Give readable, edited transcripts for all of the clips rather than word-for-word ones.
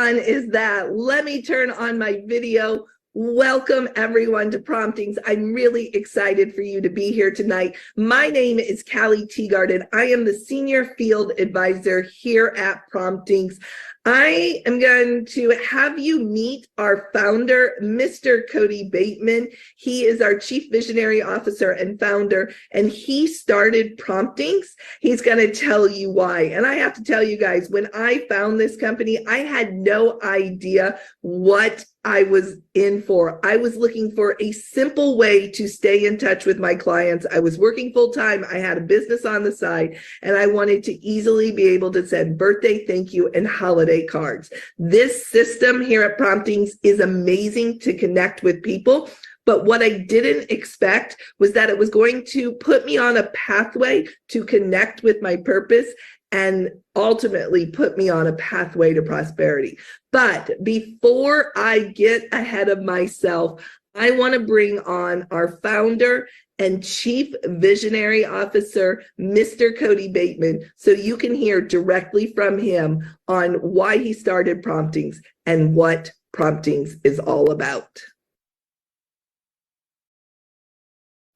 fun is that? Let me turn on my video. Welcome everyone to Promptings. I'm really excited for you to be here tonight. My name is Callie Teagard and I am the Senior Field Advisor here at Promptings. I am going to have you meet our founder, Mr. Cody Bateman. He is our Chief Visionary Officer and founder, and he started Promptings. He's going to tell you why. And I have to tell you guys, when I found this company, I had no idea what I was in for. I was looking for a simple way to stay in touch with my clients. I was working full time. I had a business on the side, and I wanted to easily be able to send birthday, thank you, and holiday cards. This system here at Promptings is amazing to connect with people. But what I didn't expect was that it was going to put me on a pathway to connect with my purpose and ultimately put me on a pathway to prosperity. But before I get ahead of myself, I want to bring on our founder and Chief Visionary Officer, Mr. Cody Bateman, so you can hear directly from him on why he started Promptings and what Promptings is all about.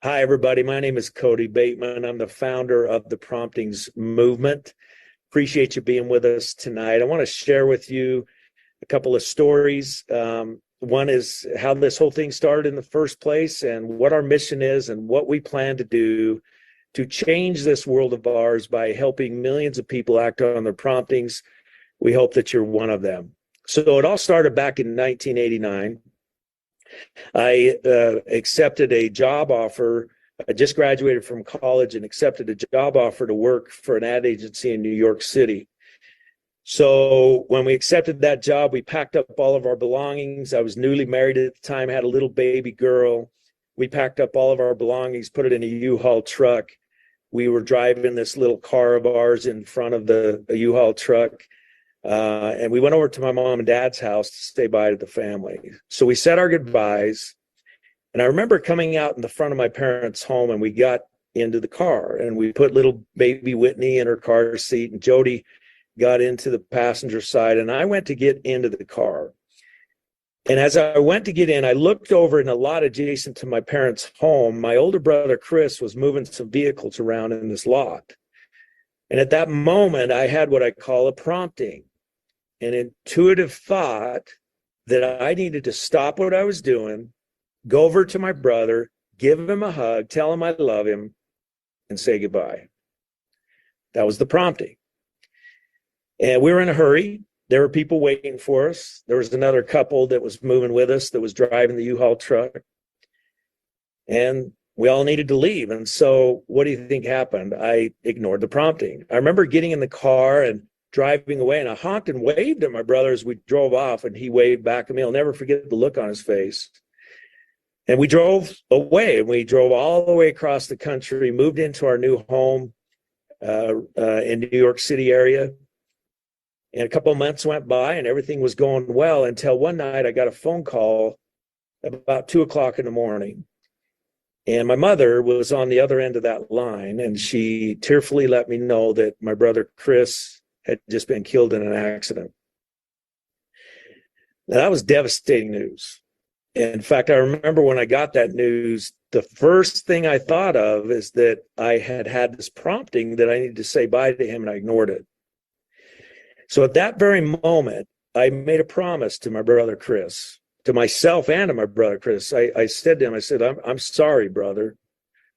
Hi, everybody. My name is Cody Bateman. I'm the founder of the Promptings movement. Appreciate you being with us tonight. I want to share with you a couple of stories. One is how this whole thing started in the first place and what our mission is and what we plan to do to change this world of ours by helping millions of people act on their promptings. We hope that you're one of them. So it all started back in 1989. I accepted a job offer. I just graduated from college and accepted a job offer to work for an ad agency in New York City. So when we accepted that job, we packed up all of our belongings. I was newly married at the time, had a little baby girl. We packed up all of our belongings, put it in a U-Haul truck. We were driving this little car of ours in front of the U-Haul truck. And we went over to my mom and dad's house to say bye to the family. So we said our goodbyes. And I remember coming out in the front of my parents' home, and we got into the car and we put little baby Whitney in her car seat, and Jody got into the passenger side, and I went to get into the car. And as I went to get in, I looked over in a lot adjacent to my parents' home. My older brother, Chris, was moving some vehicles around in this lot. And at that moment, I had what I call a prompting, an intuitive thought that I needed to stop what I was doing, go over to my brother, give him a hug, tell him I love him, and say goodbye. That was the prompting. And we were in a hurry. There were people waiting for us. There was another couple that was moving with us that was driving the U-Haul truck. And we all needed to leave. And so what do you think happened? I ignored the prompting. I remember getting in the car and driving away, and I honked and waved at my brother as we drove off, and he waved back at me. I'll never forget the look on his face. And we drove away, and we drove all the way across the country, moved into our new home in New York City area. And a couple of months went by and everything was going well until one night I got a phone call about 2:00 in the morning. And my mother was on the other end of that line, and she tearfully let me know that my brother Chris had just been killed in an accident. Now, that was devastating news. In fact, I remember when I got that news, the first thing I thought of is that I had this prompting that I needed to say bye to him, and I ignored it. So at that very moment, I made a promise to my brother Chris, to myself and to my brother Chris. I said to him, I said, I'm sorry, brother,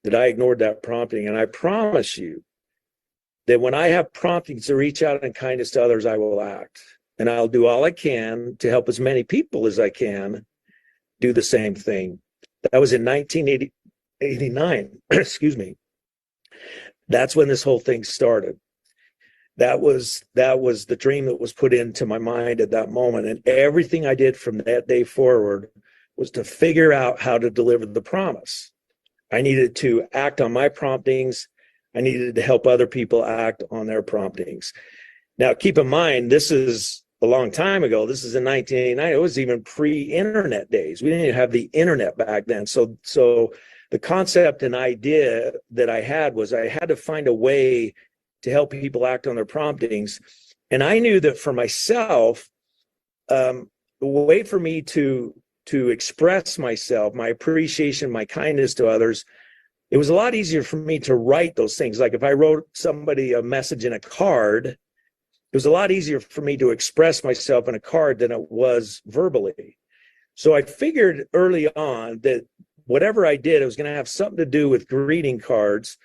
that I ignored that prompting. And I promise you that when I have promptings to reach out in kindness to others, I will act. And I'll do all I can to help as many people as I can do the same thing. That was in 1989. Excuse me. That's when this whole thing started. That was the dream that was put into my mind at that moment. And everything I did from that day forward was to figure out how to deliver the promise. I needed to act on my promptings. I needed to help other people act on their promptings. Now, keep in mind, this is a long time ago. This is in 1989. It was even pre-internet days. We didn't even have the internet back then. So the concept and idea that I had was I had to find a way to help people act on their promptings. And I knew that for myself, a way for me to express myself, my appreciation, my kindness to others. It was a lot easier for me to write those things. Like if I wrote somebody a message in a card, it was a lot easier for me to express myself in a card than it was verbally. So I figured early on that whatever I did, it was going to have something to do with greeting cards,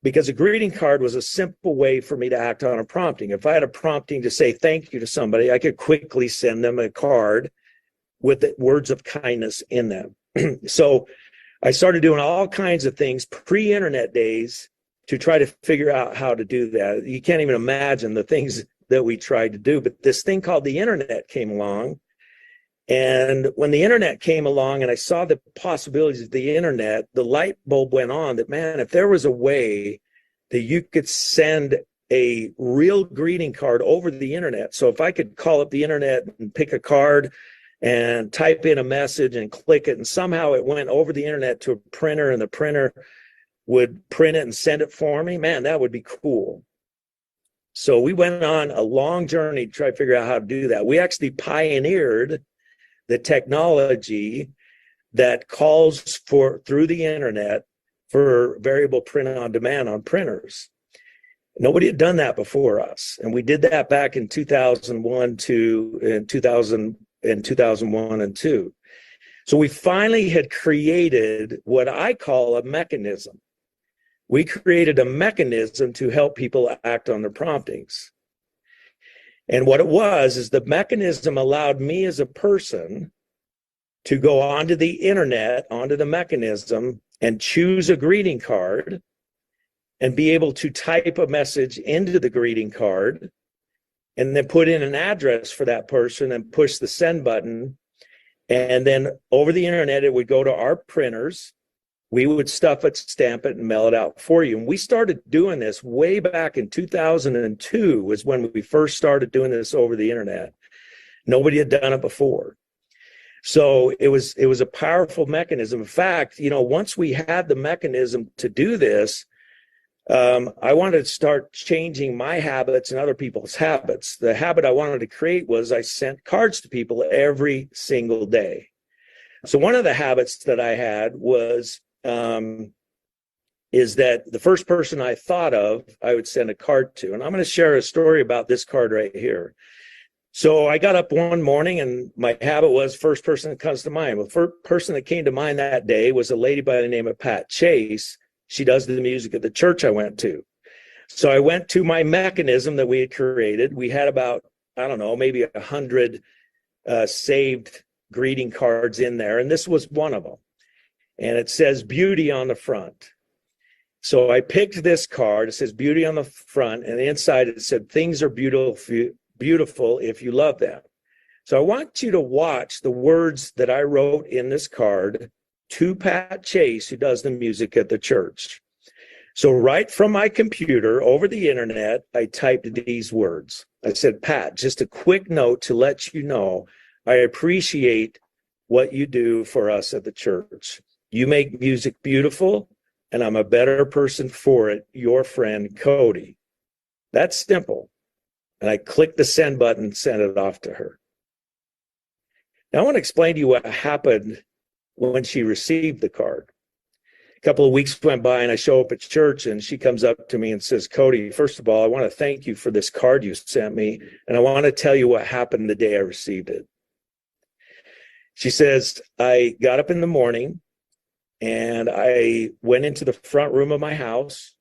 because a greeting card was a simple way for me to act on a prompting. If I had a prompting to say thank you to somebody, I could quickly send them a card with the words of kindness in them. So I started doing all kinds of things pre-internet days to try to figure out how to do that. You can't even imagine the things that we tried to do, but this thing called the internet came along. And when the internet came along and I saw the possibilities of the internet, the light bulb went on that, man, if there was a way that you could send a real greeting card over the internet. So if I could call up the internet and pick a card and type in a message and click it, and somehow it went over the internet to a printer and the printer would print it and send it for me, man, that would be cool. So we went on a long journey to try to figure out how to do that. We actually pioneered the technology that calls for through the internet for variable print on demand on printers. Nobody had done that before us. And we did that back in 2001 and 2001 and 2. So we finally had created what I call a mechanism. We created a mechanism to help people act on their promptings. And what it was is the mechanism allowed me as a person to go onto the internet, onto the mechanism, and choose a greeting card and be able to type a message into the greeting card and then put in an address for that person and push the send button. And then over the internet, it would go to our printers. We would stuff it, stamp it, and mail it out for you. And we started doing this way back in 2002 was when we first started doing this over the internet. Nobody had done it before. So it was a powerful mechanism. In fact, once we had the mechanism to do this, I wanted to start changing my habits and other people's habits. The habit I wanted to create was I sent cards to people every single day. So one of the habits that I had was is that the first person I thought of, I would send a card to. And I'm going to share a story about this card right here. So I got up one morning and my habit was first person that comes to mind. Well, the first person that came to mind that day was a lady by the name of Pat Chase. She does the music at the church I went to. So I went to my mechanism that we had created. We had about, I don't know, maybe 100 saved greeting cards in there. And this was one of them. And it says beauty on the front. So I picked this card. It says beauty on the front. And inside it said things are beautiful if you love them. So I want you to watch the words that I wrote in this card to Pat Chase, who does the music at the church. So right from my computer over the internet, I typed these words. I said, Pat, just a quick note to let you know I appreciate what you do for us at the church. You make music beautiful, and I'm a better person for it. Your friend, Cody. That's simple. And I clicked the send button and sent it off to her. Now I want to explain to you what happened when she received the card. A couple of weeks went by and I show up at church and she comes up to me and says, Cody, first of all, I want to thank you for this card you sent me. And I want to tell you what happened the day I received it. She says, I got up in the morning and I went into the front room of my house.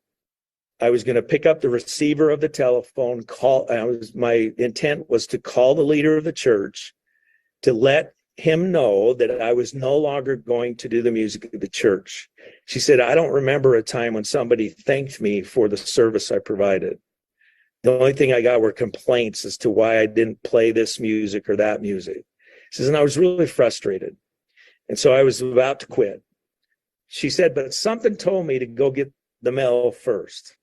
I was going to pick up the receiver of the telephone, my intent was to call the leader of the church to let him know that I was no longer going to do the music of the church. She said, I don't remember a time when somebody thanked me for the service I provided. The only thing I got were complaints as to why I didn't play this music or that music. She says, and I was really frustrated. And so I was about to quit. She said, but something told me to go get the mail first.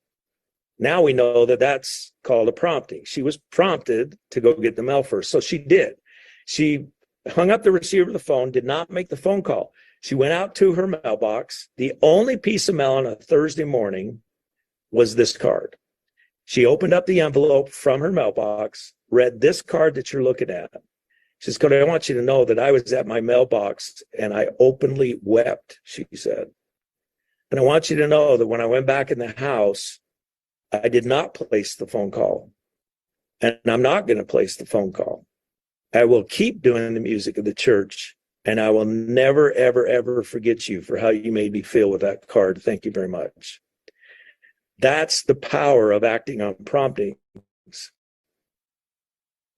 Now we know that that's called a prompting. She was prompted to go get the mail first. So she did. She hung up the receiver of the phone, did not make the phone call. She went out to her mailbox. The only piece of mail on a Thursday morning was this card. She opened up the envelope from her mailbox, read this card that you're looking at. She says, Cody, I want you to know that I was at my mailbox and I openly wept, she said. And I want you to know that when I went back in the house, I did not place the phone call. And I'm not going to place the phone call. I will keep doing the music of the church. And I will never, ever, ever forget you for how you made me feel with that card. Thank you very much. That's the power of acting on promptings.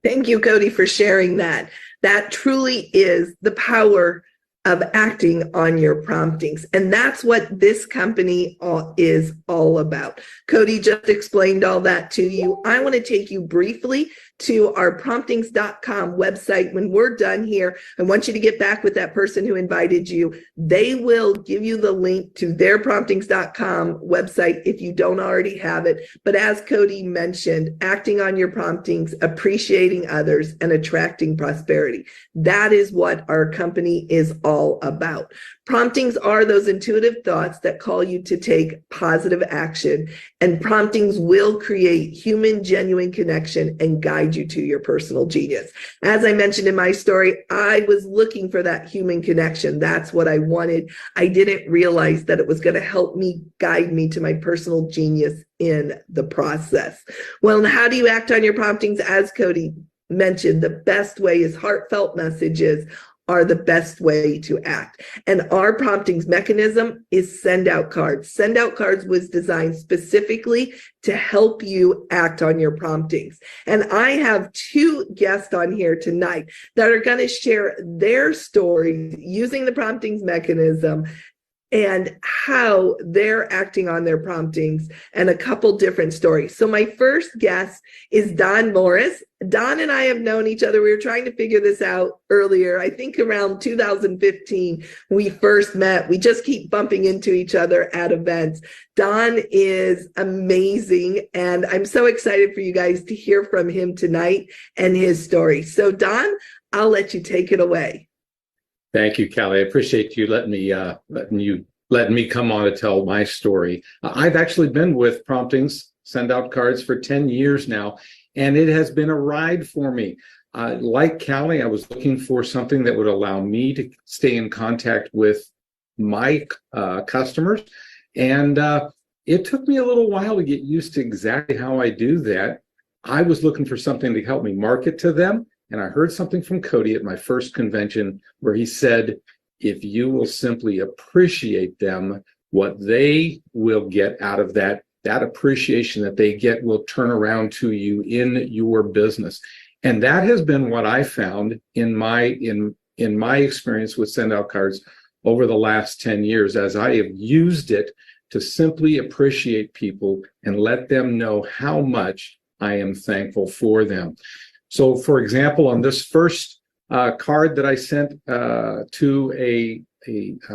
Thank you, Cody, for sharing that. That truly is the power of acting on your promptings. And that's what this company is all about. Cody just explained all that to you. I want to take you briefly to our promptings.com website. When we're done here, I want you to get back with that person who invited you. They will give you the link to their promptings.com website if you don't already have it. But as Cody mentioned, acting on your promptings, appreciating others, and attracting prosperity. That is what our company is all about. Promptings are those intuitive thoughts that call you to take positive action, and promptings will create human, genuine connection and guide you to your personal genius. As I mentioned in my story, I was looking for that human connection. That's what I wanted. I didn't realize that it was going to help me guide me to my personal genius in the process. Well, how do you act on your promptings? As Cody mentioned, the best way is heartfelt messages are the best way to act. And our promptings mechanism is send out cards. Send out cards was designed specifically to help you act on your promptings. And I have two guests on here tonight that are going to share their stories using the promptings mechanism and how they're acting on their promptings and a couple different stories. So my first guest is Don Morris. Don and I have known each other. We were trying to figure this out earlier. I think around 2015, we first met. We just keep bumping into each other at events. Don is amazing, and I'm so excited for you guys to hear from him tonight and his story. So Don, I'll let you take it away. Thank you, Callie. I appreciate you letting me come on to tell my story. I've actually been with Promptings Send Out Cards for 10 years now, and it has been a ride for me. Like Callie, I was looking for something that would allow me to stay in contact with my customers, and it took me a little while to get used to exactly how I do that. I was looking for something to help me market to them. And I heard something from Cody at my first convention where he said, if you will simply appreciate them, what they will get out of that appreciation that they get will turn around to you in your business. And that has been what I found in my experience with Send Out Cards over the last 10 years, as I have used it to simply appreciate people and let them know how much I am thankful for them. So, for example, on this first card that I sent to a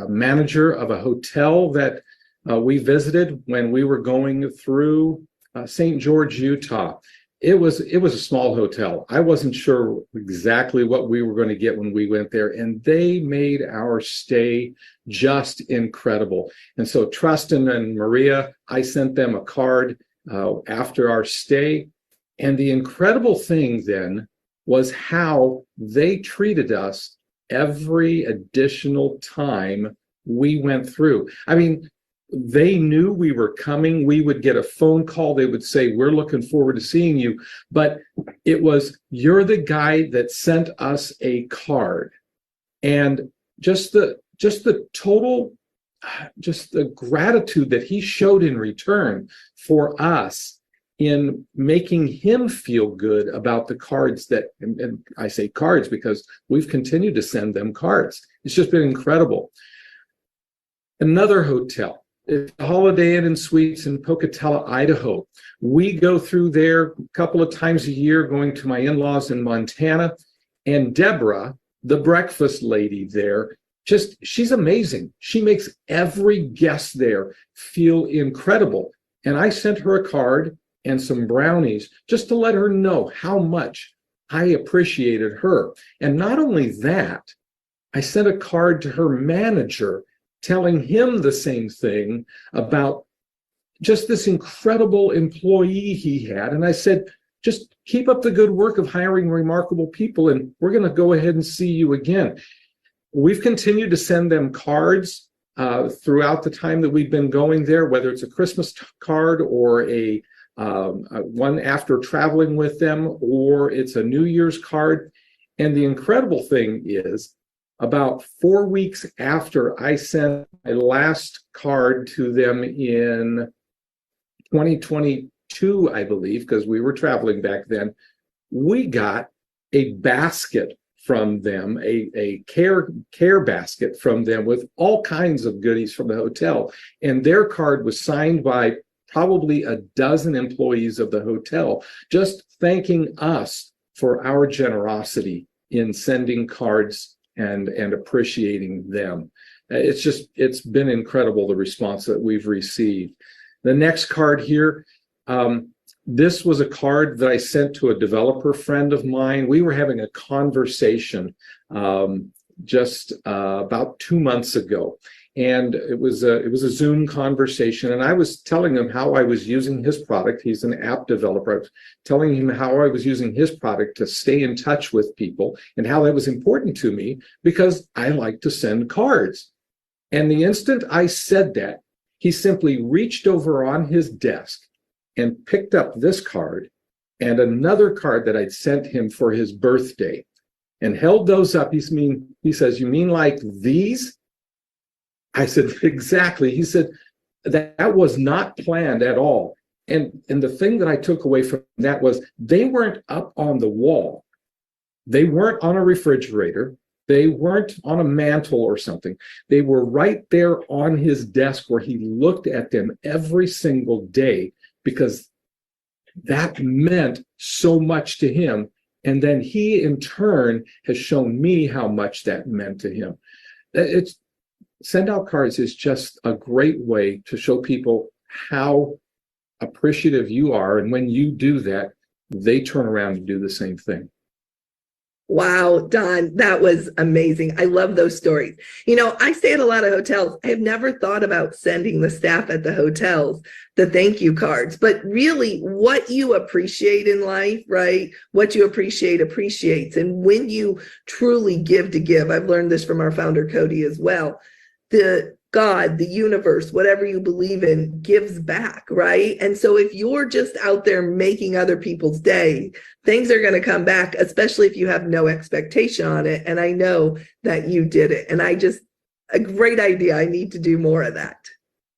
manager of a hotel that we visited when we were going through St. George, Utah. It was a small hotel. I wasn't sure exactly what we were going to get when we went there, and they made our stay just incredible. And so Trustin and Maria, I sent them a card after our stay. And the incredible thing then was how they treated us every additional time we went through. I mean, they knew we were coming. We would get a phone call. They would say, we're looking forward to seeing you. But it was, you're the guy that sent us a card. And just the total, just the gratitude that he showed in return for us in making him feel good about the cards that, and I say cards because we've continued to send them cards. It's just been incredible. Another hotel, it's a Holiday Inn and Suites in Pocatello, Idaho. We go through there a couple of times a year, going to my in-laws in Montana. And Deborah, the breakfast lady there, she's amazing. She makes every guest there feel incredible. And I sent her a card and some brownies just to let her know how much I appreciated her. And not only that, I sent a card to her manager telling him the same thing about just this incredible employee he had. And I said, just keep up the good work of hiring remarkable people, and we're going to go ahead and see you again. We've continued to send them cards throughout the time that we've been going there, whether it's a Christmas card or a one after traveling with them, or it's a New Year's card. And the incredible thing is, about 4 weeks after I sent my last card to them in 2022, I believe, because we were traveling back then, we got a basket from them, a care basket from them with all kinds of goodies from the hotel. And their card was signed by probably a dozen employees of the hotel, just thanking us for our generosity in sending cards and appreciating them. It's been incredible, the response that we've received. The next card here, this was a card that I sent to a developer friend of mine. We were having a conversation just about 2 months ago. And it was a Zoom conversation, and I was telling him how I was using his product. He's an app developer. I was telling him how I was using his product to stay in touch with people and how that was important to me because I like to send cards. And the instant I said that, he simply reached over on his desk and picked up this card and another card that I'd sent him for his birthday and held those up. He says, "You mean like these?" I said, "Exactly." He said, that was not planned at all. And the thing that I took away from that was they weren't up on the wall. They weren't on a refrigerator. They weren't on a mantle or something. They were right there on his desk where he looked at them every single day because that meant so much to him. And then he, in turn, has shown me how much that meant to him. Send out cards is just a great way to show people how appreciative you are. And when you do that, they turn around and do the same thing. Wow, Don, that was amazing. I love those stories. You know, I stay at a lot of hotels. I have never thought about sending the staff at the hotels the thank you cards, but really what you appreciate in life, right? What you appreciate appreciates. And when you truly give to give, I've learned this from our founder, Cody, as well. The God, the universe, whatever you believe in, gives back, right? And so if you're just out there making other people's day, things are going to come back, especially if you have no expectation on it. And I know that you did it. And a great idea. I need to do more of that.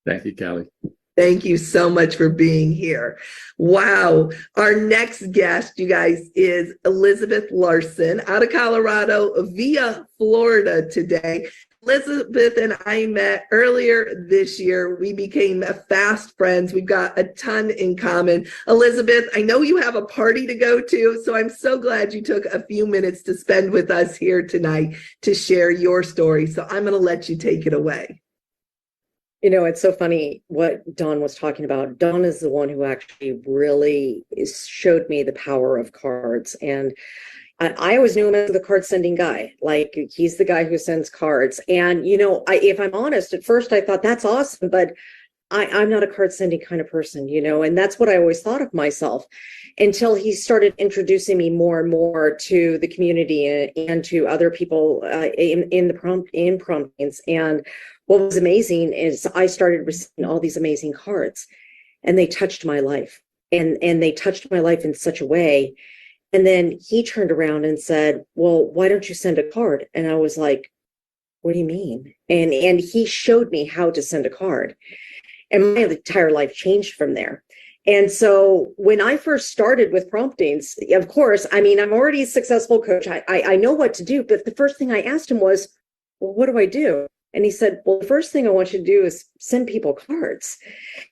Thank you, Callie. Thank you so much for being here. Wow. Our next guest, you guys, is Elizabeth Larson out of Colorado via Florida today. Elizabeth and I met earlier this year. We became fast friends. We've got a ton in common. Elizabeth, I know you have a party to go to, so I'm so glad you took a few minutes to spend with us here tonight to share your story. So I'm going to let you take it away. You know, it's so funny what Dawn was talking about. Dawn is the one who actually really showed me the power of cards. And I always knew him as the card sending guy. Like, he's the guy who sends cards. And, you know, if I'm honest, at first I thought that's awesome, but I'm not a card sending kind of person, you know, and that's what I always thought of myself until he started introducing me more and more to the community and to other people in Promptings. And what was amazing is I started receiving all these amazing cards, and they touched my life, and they touched my life in such a way. And then he turned around and said, "Well, why don't you send a card?" And I was like, "What do you mean?" And he showed me how to send a card. And my entire life changed from there. And so when I first started with Promptings, of course, I mean, I'm already a successful coach. I know what to do. But the first thing I asked him was, "Well, what do I do?" And he said, "Well, the first thing I want you to do is send people cards."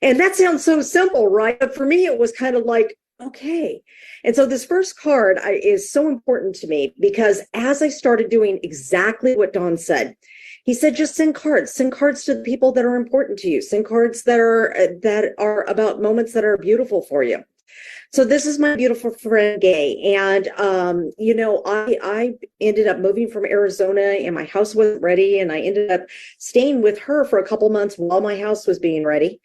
And that sounds so simple, right? But for me, it was kind of like, okay. And so this first card is so important to me because as I started doing exactly what Don said, he said, just send cards to the people that are important to you. Send cards that are about moments that are beautiful for you. So this is my beautiful friend, Gay. And, you know, I ended up moving from Arizona and my house wasn't ready. And I ended up staying with her for a couple months while my house was being ready.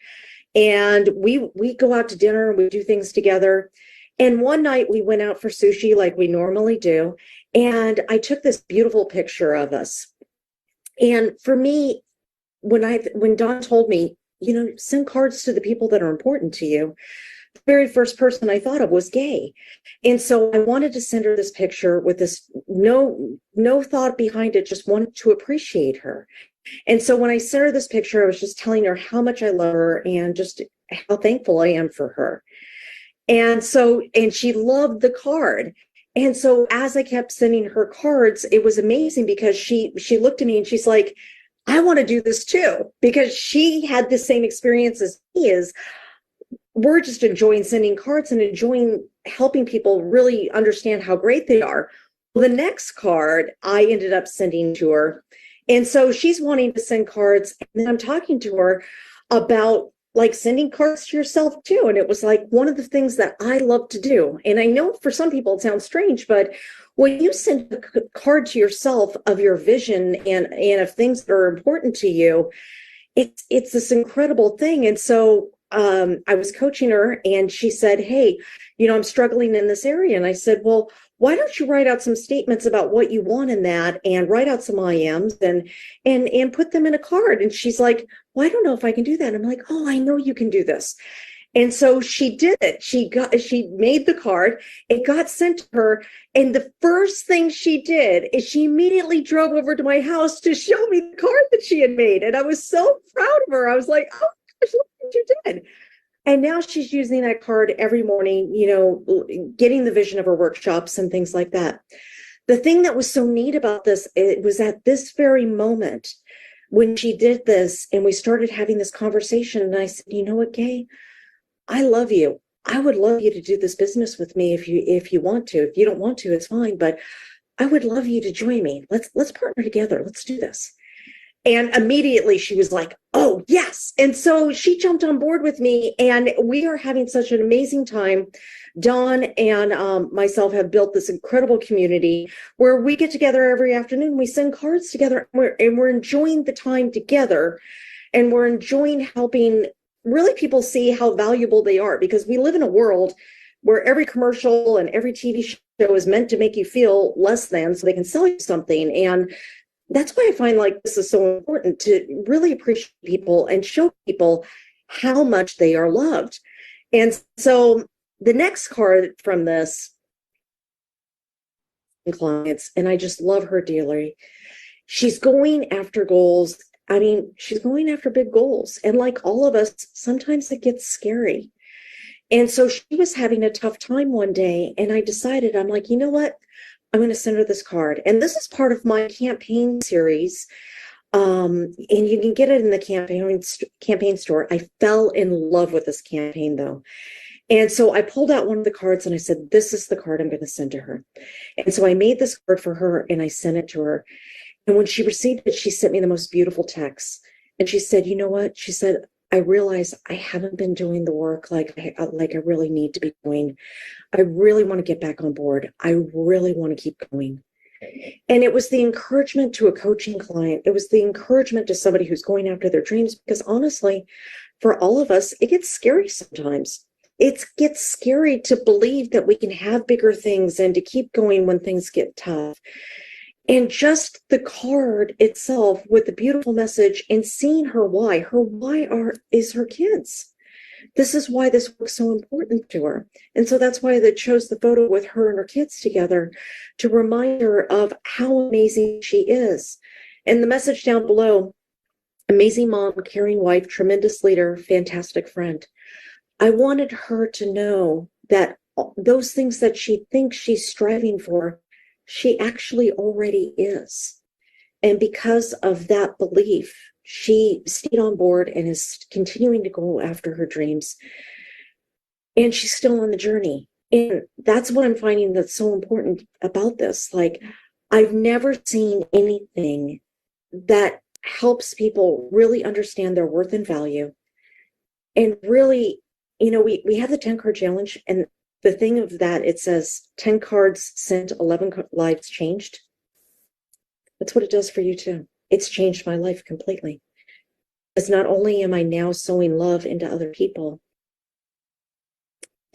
And we go out to dinner and we do things together. And one night we went out for sushi like we normally do. And I took this beautiful picture of us. And for me, when Dawn told me, send cards to the people that are important to you, the very first person I thought of was Gay. And so I wanted to send her this picture with this no thought behind it, just wanted to appreciate her. And so when I sent her this picture, I was just telling her how much I love her and just how thankful I am for her. And she loved the card. And so as I kept sending her cards, it was amazing because she looked at me and she's like, I want to do this too, because she had the same experience as he is. We're just enjoying sending cards and enjoying helping people really understand how great they are. Well, the next card I ended up sending to her. And so she's wanting to send cards. And then I'm talking to her about like sending cards to yourself too. And it was like one of the things that I love to do. And I know for some people it sounds strange, but when you send a card to yourself of your vision and of things that are important to you, it's this incredible thing. And so I was coaching her and she said, hey, I'm struggling in this area. And I said, well, why don't you write out some statements about what you want in that and write out some IMs and put them in a card? And she's like, well, I don't know if I can do that. I'm like, oh, I know you can do this. And so she did it. She made the card. It got sent to her. And the first thing she did is she immediately drove over to my house to show me the card that she had made. And I was so proud of her. I was like, oh gosh, look what you did. And now she's using that card every morning, getting the vision of her workshops and things like that. The thing that was so neat about this, it was at this very moment when she did this and we started having this conversation. And I said, you know what, Kay? I love you. I would love you to do this business with me if you want to. If you don't want to, it's fine. But I would love you to join me. Let's partner together. Let's do this. And immediately she was like, oh, yes. And so she jumped on board with me and we are having such an amazing time. Dawn and myself have built this incredible community where we get together every afternoon. We send cards together and we're enjoying the time together. And we're enjoying helping really people see how valuable they are, because we live in a world where every commercial and every TV show is meant to make you feel less than so they can sell you something. And that's why I find like this is so important, to really appreciate people and show people how much they are loved. And so the next card from this clients, and I just love her dearly. She's going after goals. I mean, she's going after big goals. And like all of us, sometimes it gets scary. And so she was having a tough time one day. And I decided, I'm like, you know what? I'm going to send her this card. And this is part of my campaign series. And you can get it in the campaign store. I fell in love with this campaign though. And so I pulled out one of the cards and I said, this is the card I'm going to send to her. And so I made this card for her and I sent it to her. And when she received it, she sent me the most beautiful text. And she said, you know what? She said, I realize I haven't been doing the work like I really need to be doing. I really want to get back on board. I really want to keep going. And it was the encouragement to a coaching client. It was the encouragement to somebody who's going after their dreams, because honestly, for all of us, it gets scary sometimes. It gets scary to believe that we can have bigger things and to keep going when things get tough. And just the card itself with the beautiful message and seeing her why is her kids. This is why this work's so important to her. And so that's why they chose the photo with her and her kids together, to remind her of how amazing she is. And the message down below, amazing mom, caring wife, tremendous leader, fantastic friend. I wanted her to know that those things that she thinks she's striving for, she actually already is. And because of that belief, she stayed on board and is continuing to go after her dreams. And she's still on the journey. And that's what I'm finding that's so important about this. Like, I've never seen anything that helps people really understand their worth and value. And really, we have the 10 card challenge, and the thing of that, it says 10 cards sent, 11 lives changed. That's what it does for you too. It's changed my life completely. Because not only am I now sowing love into other people,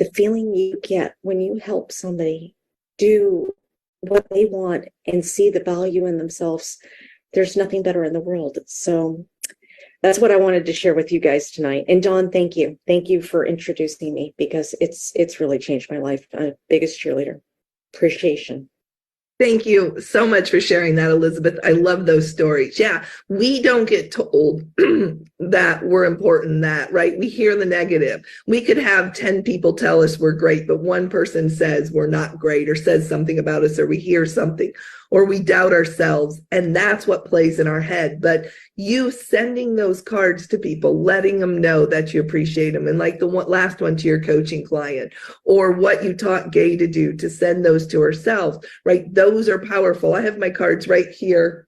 the feeling you get when you help somebody do what they want and see the value in themselves, there's nothing better in the world. So that's what I wanted to share with you guys tonight. And Dawn, thank you. Thank you for introducing me, because it's really changed my life. Biggest cheerleader. Appreciation. Thank you so much for sharing that, Elizabeth. I love those stories. Yeah, we don't get told that we're important, that, right? We hear the negative. We could have 10 people tell us we're great, but one person says we're not great, or says something about us, or we hear something, or we doubt ourselves. And that's what plays in our head. But you sending those cards to people, letting them know that you appreciate them, and like the last one to your coaching client, or what you taught Gay to do, to send those to herself, right? Those are powerful. I have my cards right here.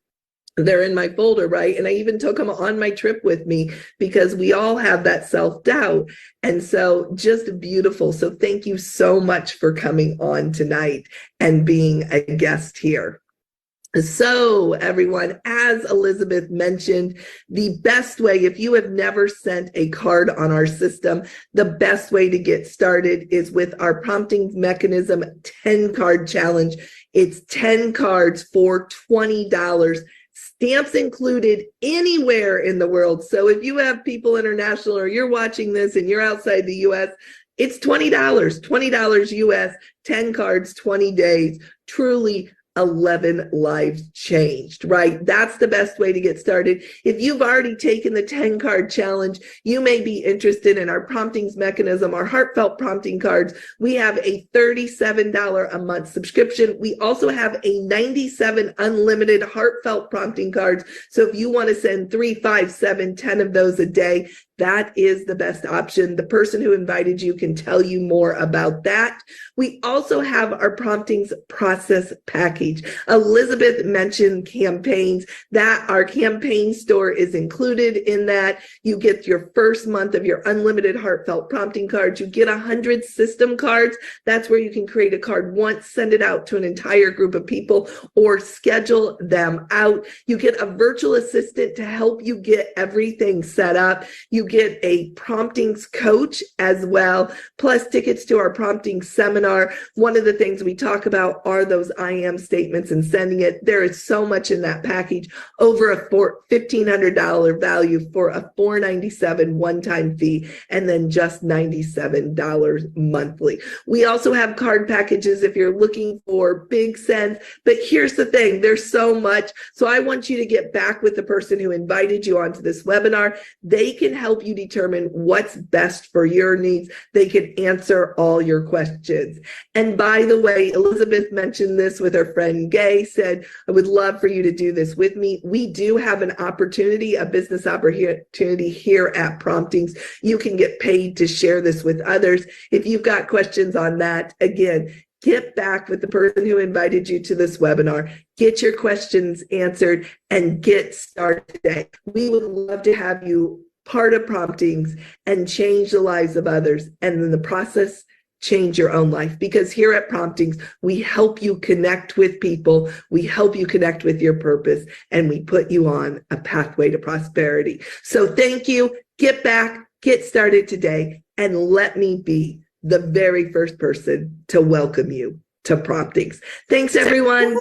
They're in my folder, right? And I even took them on my trip with me, because we all have that self-doubt. And so just beautiful. So thank you so much for coming on tonight and being a guest here. So everyone, as Elizabeth mentioned, the best way, if you have never sent a card on our system, the best way to get started is with our Prompting Mechanism 10 card challenge. It's 10 cards for $20. Stamps included anywhere in the world. So if you have people international, or you're watching this and you're outside the US, it's $20, $20 US, 10 cards, 20 days, truly 11 lives changed, right? That's the best way to get started. If you've already taken the 10 card challenge, you may be interested in our Promptings Mechanism, our heartfelt prompting cards. We have a $37 a month subscription. We also have a $97 unlimited heartfelt prompting cards. So if you want to send 3, 5, 7, 10 of those a day, that is the best option. The person who invited you can tell you more about that. We also have our Promptings Process Package. Elizabeth mentioned campaigns. That our campaign store is included in that. You get your first month of your unlimited heartfelt prompting cards. You get 100 system cards. That's where you can create a card once, send it out to an entire group of people, or schedule them out. You get a virtual assistant to help you get everything set up. You get a promptings coach as well, plus tickets to our prompting seminar. One of the things we talk about are those I am statements and sending it. There is so much in that package, over a $1,500 value for a $497 one-time fee, and then just $97 monthly. We also have card packages if you're looking for big sends, but here's the thing, there's so much. So I want you to get back with the person who invited you onto this webinar. They can help you determine what's best for your needs. They can answer all your questions. And by the way, Elizabeth mentioned this with her friend Gay, said, I would love for you to do this with me. We do have an opportunity, a business opportunity here at Promptings. You can get paid to share this with others. If you've got questions on that, again, get back with the person who invited you to this webinar, get your questions answered, and get started today. We would love to have you part of Promptings and change the lives of others, and in the process, change your own life. Because here at Promptings, we help you connect with people, we help you connect with your purpose, and we put you on a pathway to prosperity. So thank you. Get back, get started today, and let me be the very first person to welcome you to Promptings. Thanks, everyone.